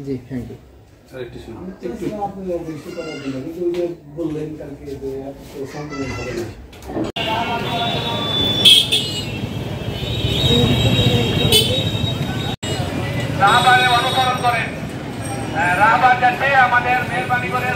G thank you sir একটু শুনুন আপনি বেশি করার জন্য কিন্তু ওই যে বললেন কালকে যে সম্পূর্ণ হবে না রাহবারের অনুসরণ করেন রাহবার যাচ্ছে আমাদের মেহরবানি করে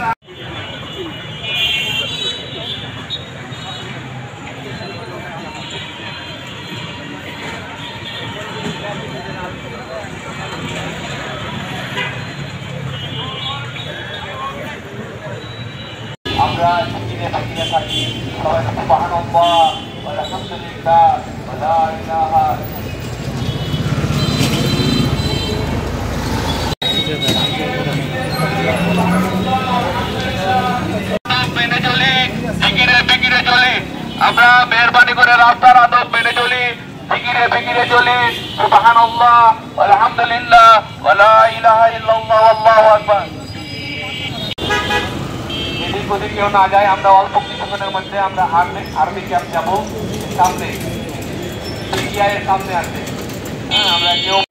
আমরা জিকিরে ফিকিরে থাকি সবাই সুবহানাল্লাহ আলহামদুলিল্লাহ ওয়া লা ইলাহা মেনে চলি জিকিরে ফিকিরে চলি আমরা মেহরবানি করে রাস্তার আদব মেনে চলি জিকিরে ফিকিরে চলি সুবহানাল্লাহ আলহামদুলিল্লাহ ওয়া লা ইলাহা ইল্লাল্লাহ আল্লাহু আকবার যদি কেউ না যায় আমরা অল্প কিছুক্ষণের মধ্যে আমরা আর্মি ক্যাম্প যাবো সামনে সামনে আছে আমরা কেউ